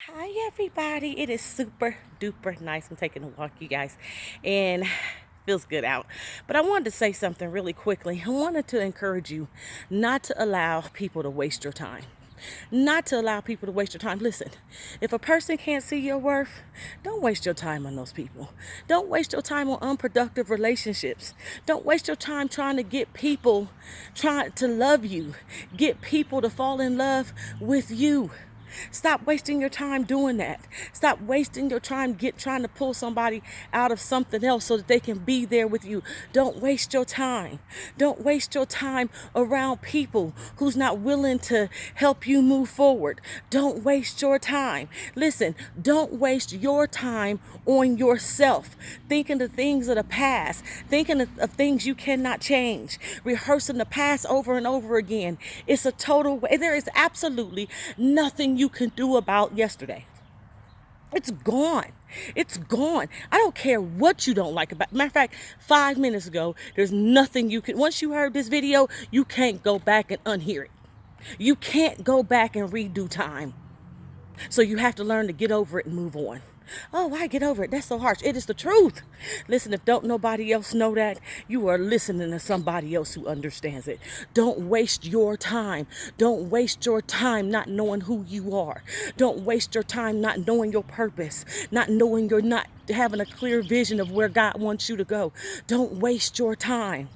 Hi everybody, it is super duper nice. I'm taking a walk, you guys, and feels good out. But I wanted to say something really quickly. I wanted to encourage you not to allow people to waste your time. Not to allow people to waste your time. Listen, if a person can't see your worth, don't waste your time on those people. Don't waste your time on unproductive relationships. Don't waste your time trying to get people trying to love you, get people to fall in love with you. Stop wasting your time doing that. Stop wasting your time trying to pull somebody out of something else so that they can be there with you. Don't waste your time. Don't waste your time around people who's not willing to help you move forward. Don't waste your time. Listen, don't waste your time on yourself, thinking of things of the past, thinking of things you cannot change, rehearsing the past over and over again. It's a total way. There is absolutely nothing you can do about yesterday. It's gone. It's gone. I don't care what you don't like about it. Matter of fact, 5 minutes ago, there's nothing you can. Once you heard this video, you can't go back and unhear it. You can't go back and redo time. So you have to learn to get over it and move on. Oh, why get over it? That's so harsh. It is the truth. Listen, if don't nobody else know that, you are listening to somebody else who understands it. Don't waste your time. Don't waste your time not knowing who you are. Don't waste your time not knowing your purpose, not knowing you're not having a clear vision of where God wants you to go. Don't waste your time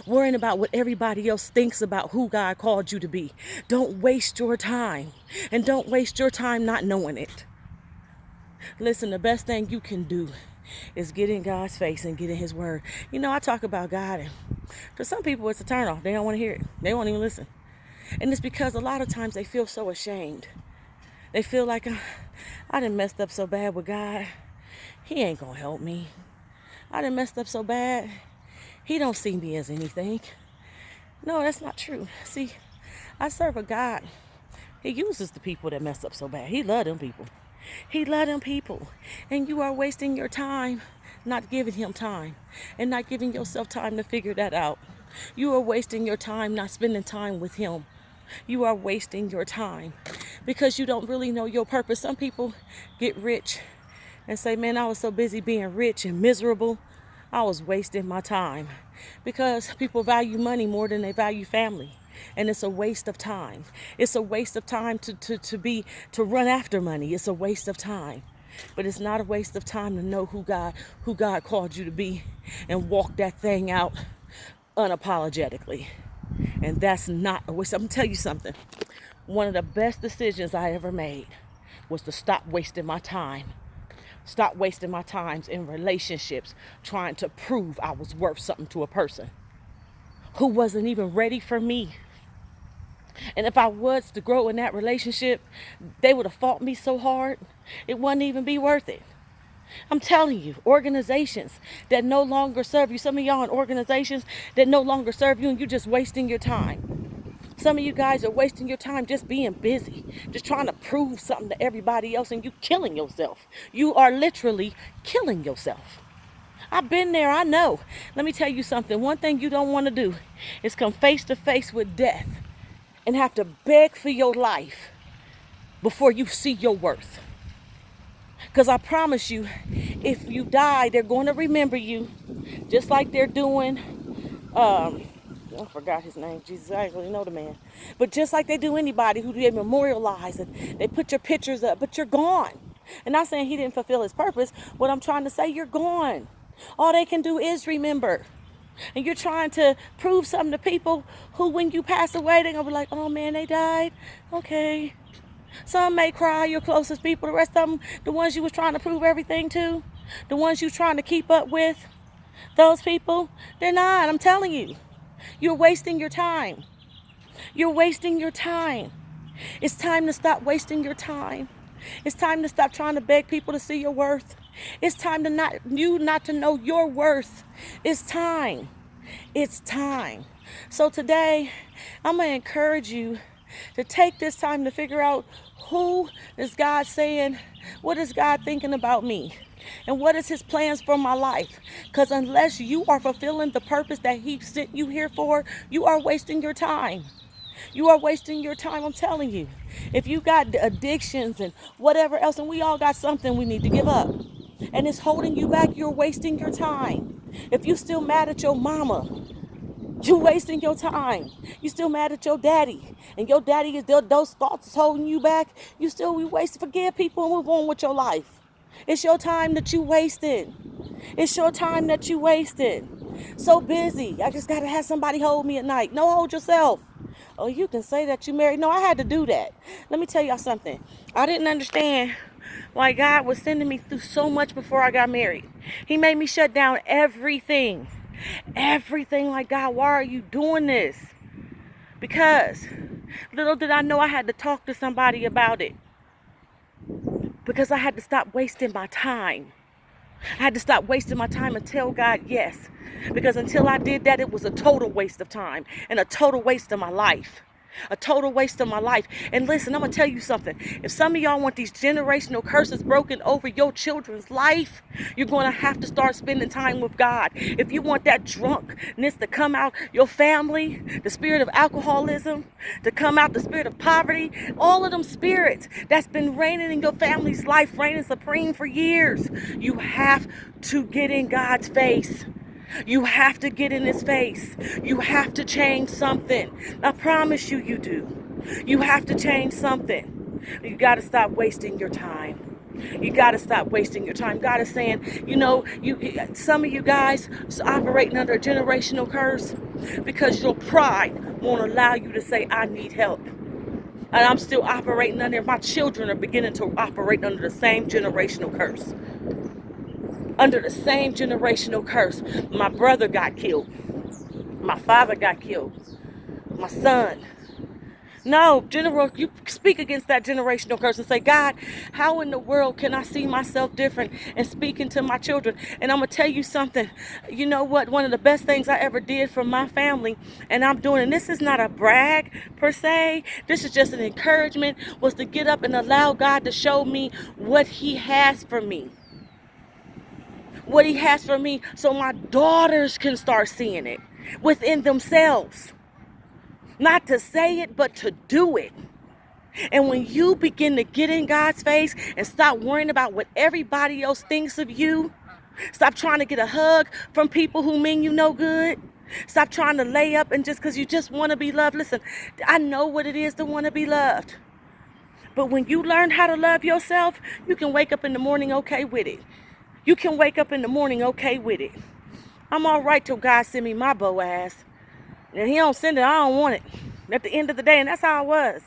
worrying about what everybody else thinks about who God called you to be. Don't waste your time. And don't waste your time not knowing it. Listen, the best thing you can do is get in God's face and get in his word. You know, I talk about God, and for some people it's a turnoff. They don't want to hear it. They won't even listen. And it's because a lot of times they feel so ashamed. They feel like, I done messed up so bad with God. He ain't gonna help me. I done messed up so bad. He don't see me as anything. No, that's not true. See, I serve a God. He uses the people that mess up so bad. He love them people. He love them people. And you are wasting your time not giving him time and not giving yourself time to figure that out. You are wasting your time not spending time with him. You are wasting your time because you don't really know your purpose. Some people get rich and say, man, I was so busy being rich and miserable. I was wasting my time because people value money more than they value family. And it's a waste of time. It's a waste of time to run after money. It's a waste of time. But it's not a waste of time to know who God called you to be and walk that thing out unapologetically. And that's not a waste. I'm gonna tell you something. One of the best decisions I ever made was to stop wasting my time. Stop wasting my times in relationships trying to prove I was worth something to a person who wasn't even ready for me. And if I was to grow in that relationship, they would have fought me so hard, it wouldn't even be worth it. I'm telling you, organizations that no longer serve you, some of y'all in organizations that no longer serve you and you're just wasting your time. Some of you guys are wasting your time just being busy, just trying to prove something to everybody else, and you killing yourself. You are literally killing yourself. I've been there, I know. Let me tell you something. One thing you don't want to do is come face to face with death and have to beg for your life before you see your worth. Because I promise you, if you die, they're going to remember you just like they're doing, I forgot his name, Jesus, I don't really know the man. But just like they do anybody who they memorialize and they put your pictures up, but you're gone. And not saying he didn't fulfill his purpose. What I'm trying to say, you're gone. All they can do is remember. And you're trying to prove something to people who, when you pass away, they're going to be like, oh man, they died. Okay. Some may cry, your closest people. The rest of them, the ones you was trying to prove everything to, the ones you trying to keep up with, those people, they're not. I'm telling you. You're wasting your time. You're wasting your time. It's time to stop wasting your time. It's time to stop trying to beg people to see your worth. It's time to not to know your worth. It's time. It's time. So today, I'm going to encourage you to take this time to figure out who is God saying, what is God thinking about me? And what is his plans for my life? Because unless you are fulfilling the purpose that he sent you here for, you are wasting your time. You are wasting your time, I'm telling you. If you got addictions and whatever else, and we all got something we need to give up, and it's holding you back, you're wasting your time. If you still mad at your mama, you're wasting your time. You still mad at your daddy, and your daddy is those thoughts is holding you back. You still be wasting. Forgive people and move on with your life. It's your time that you wasted. It's your time that you wasted. So busy. I just gotta have somebody hold me at night. No, hold yourself. Oh, you can say that you married. No, I had to do that. Let me tell y'all something. I didn't understand why God was sending me through so much before I got married. He made me shut down everything. Everything. Like, God, why are you doing this? Because little did I know I had to talk to somebody about it. Because I had to stop wasting my time. I had to stop wasting my time and tell God yes. Because until I did that, it was a total waste of time and a total waste of my life. A total waste of my life. And listen, I'm going to tell you something. If some of y'all want these generational curses broken over your children's life, you're going to have to start spending time with God. If you want that drunkenness to come out your family, the spirit of alcoholism to come out, the spirit of poverty, all of them spirits that's been reigning in your family's life, reigning supreme for years, you have to get in God's face. You have to get in his face. You have to change something. I promise you, you do. You have to change something. You got to stop wasting your time. You got to stop wasting your time. God is saying, some of you guys are operating under a generational curse because your pride won't allow you to say, I need help. And I'm still operating under, my children are beginning to operate under the same generational curse. Under the same generational curse. My brother got killed. My father got killed. My son. No, you speak against that generational curse and say, God, how in the world can I see myself different and speaking to my children? And I'm going to tell you something. You know what? One of the best things I ever did for my family, and I'm doing, and this is not a brag per se, this is just an encouragement, was to get up and allow God to show me what he has for me. What he has for me so my daughters can start seeing it within themselves. Not to say it, but to do it. And when you begin to get in God's face and stop worrying about what everybody else thinks of you, stop trying to get a hug from people who mean you no good. Stop trying to lay up and just because you just want to be loved. Listen, I know what it is to want to be loved. But when you learn how to love yourself, you can wake up in the morning okay with it. You can wake up in the morning okay with it. I'm all right till God send me my Boaz. And he don't send it, I don't want it. At the end of the day, and that's how I was.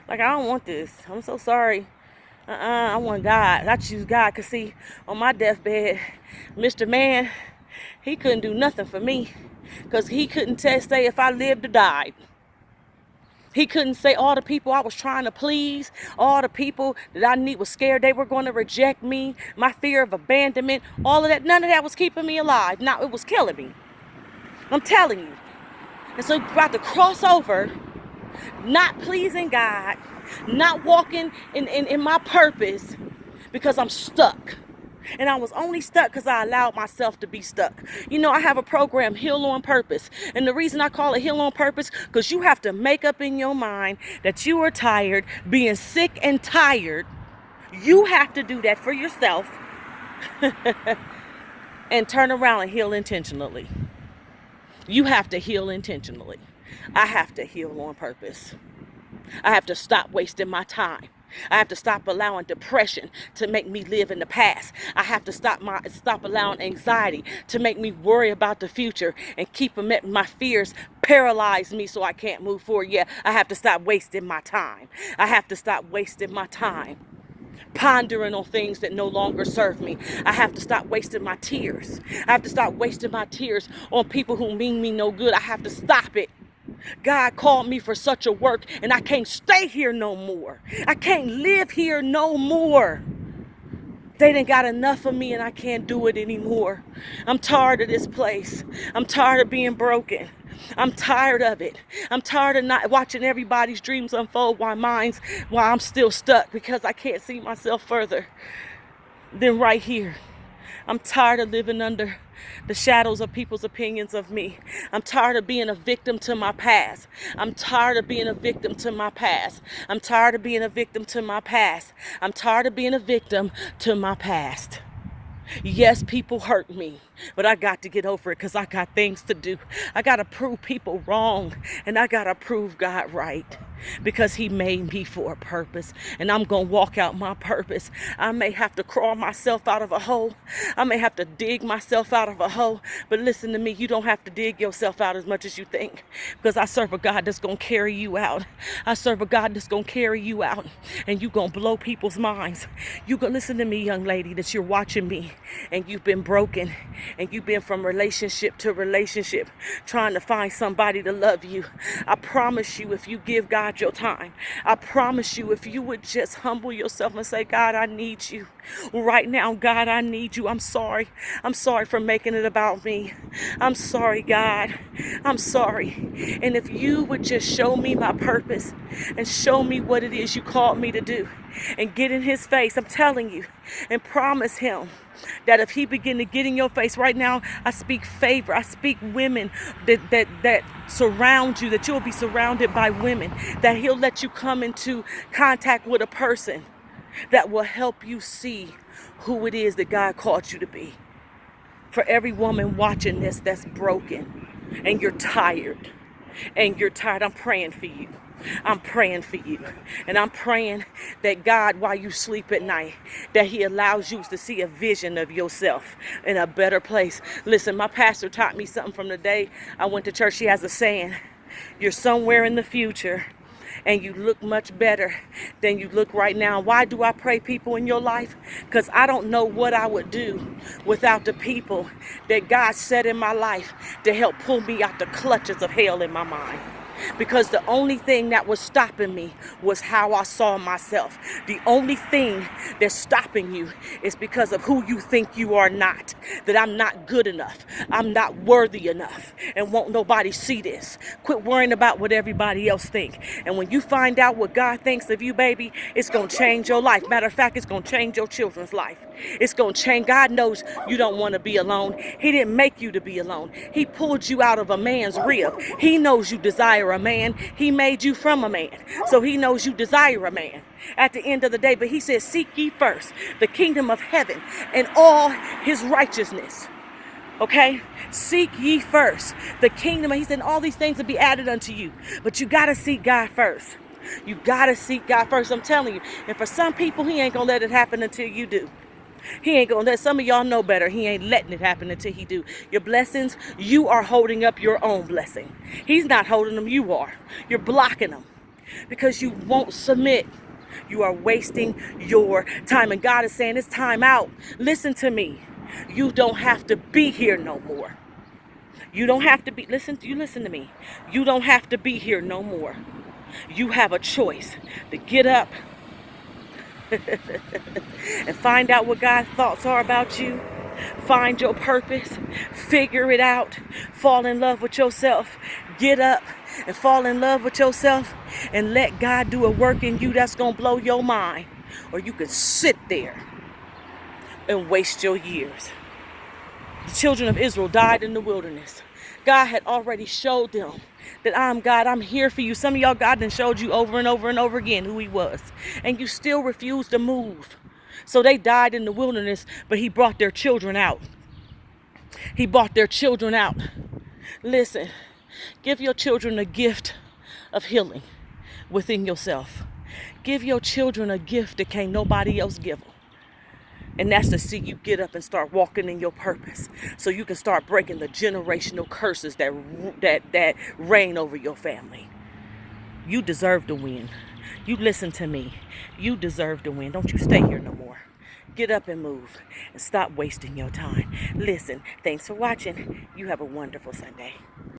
Like, I don't want this. I'm so sorry. I want God. I choose God. Because, see, on my deathbed, Mr. Man, he couldn't do nothing for me. Because he couldn't say if I lived or died. He couldn't say all the people I was trying to please, all the people that I was scared they were going to reject me, my fear of abandonment, all of that. None of that was keeping me alive. No, it was killing me. I'm telling you. And so you're about to cross over, not pleasing God, not walking in my purpose because I'm stuck. And I was only stuck because I allowed myself to be stuck. You know, I have a program, Heal on Purpose. And the reason I call it Heal on Purpose, because you have to make up in your mind that you are tired, being sick and tired. You have to do that for yourself and turn around and heal intentionally. You have to heal intentionally. I have to heal on purpose. I have to stop wasting my time. I have to stop allowing depression to make me live in the past. I have to stop allowing anxiety to make me worry about the future and keep my fears paralyze me so I can't move forward. Yeah, I have to stop wasting my time. I have to stop wasting my time pondering on things that no longer serve me. I have to stop wasting my tears. I have to stop wasting my tears on people who mean me no good. I have to stop it. God called me for such a work, and I can't stay here no more. I can't live here no more. They done got enough of me, and I can't do it anymore. I'm tired of this place. I'm tired of being broken. I'm tired of it. I'm tired of not watching everybody's dreams unfold while I'm still stuck because I can't see myself further than right here. I'm tired of living under the shadows of people's opinions of me. I'm tired of being a victim to my past. I'm tired of being a victim to my past. I'm tired of being a victim to my past. I'm tired of being a victim to my past. Yes, people hurt me, but I got to get over it because I got things to do. I got to prove people wrong, and I got to prove God right because he made me for a purpose, and I'm going to walk out my purpose. I may have to crawl myself out of a hole. I may have to dig myself out of a hole, but listen to me, you don't have to dig yourself out as much as you think because I serve a God that's going to carry you out. I serve a God that's going to carry you out, and you're going to blow people's minds. You can listen to me, young lady, that you're watching me, and you've been broken, and you've been from relationship to relationship trying to find somebody to love you. I promise you, if you give God your time, I promise you, if you would just humble yourself and say, God, I need you right now. God, I need you. I'm sorry for making it about me. I'm sorry, God. I'm sorry. And if you would just show me my purpose and show me what it is you called me to do and get in his face, I'm telling you, and promise him that if he begin to get in your face right now, I speak favor. I speak women that surround you, that you'll be surrounded by women, that he'll let you come into contact with a person that will help you see who it is that God called you to be. For every woman watching this that's broken and you're tired, I'm praying for you. I'm praying for you. And I'm praying that God, while you sleep at night, that he allows you to see a vision of yourself in a better place. Listen, my pastor taught me something from the day I went to church. She has a saying, you're somewhere in the future and you look much better than you look right now. Why do I pray people in your life? Because I don't know what I would do without the people that God set in my life to help pull me out the clutches of hell in my mind. Because the only thing that was stopping me was how I saw myself. The only thing that's stopping you is because of who you think you are not. That I'm not good enough. I'm not worthy enough. And won't nobody see this. Quit worrying about what everybody else think. And when you find out what God thinks of you, baby, it's going to change your life. Matter of fact, it's going to change your children's life. It's going to change. God knows you don't want to be alone. He didn't make you to be alone. He pulled you out of a man's rib. He knows you desire a man. He made you from a man. So he knows you desire a man at the end of the day. But he says, seek ye first the kingdom of heaven and all his righteousness. Okay? Seek ye first the kingdom. He said, all these things will be added unto you. But you got to seek God first. You got to seek God first. I'm telling you. And for some people, he ain't going to let it happen until you do. He ain't gonna let, some of y'all know better. He ain't letting it happen until he do. Your blessings, you are holding up your own blessing. He's not holding them, you are. You're blocking them because you won't submit. You are wasting your time. And God is saying it's time out. Listen to me. You don't have to be here no more. You don't have to be, listen to me. You don't have to be here no more. You have a choice to get up and find out what God's thoughts are about you. Find your purpose. Figure it out. Fall in love with yourself. Get up and fall in love with yourself and let God do a work in you that's going to blow your mind. Or you can sit there and waste your years. The children of Israel died in the wilderness. God had already showed them that I'm God, I'm here for you. Some of y'all, God done showed you over and over and over again who he was. And you still refuse to move. So they died in the wilderness, but he brought their children out. He brought their children out. Listen, give your children a gift of healing within yourself. Give your children a gift that can't nobody else give them. And that's to see you get up and start walking in your purpose. So you can start breaking the generational curses that reign over your family. You deserve to win. You listen to me. You deserve to win. Don't you stay here no more. Get up and move and stop wasting your time. Listen, thanks for watching. You have a wonderful Sunday.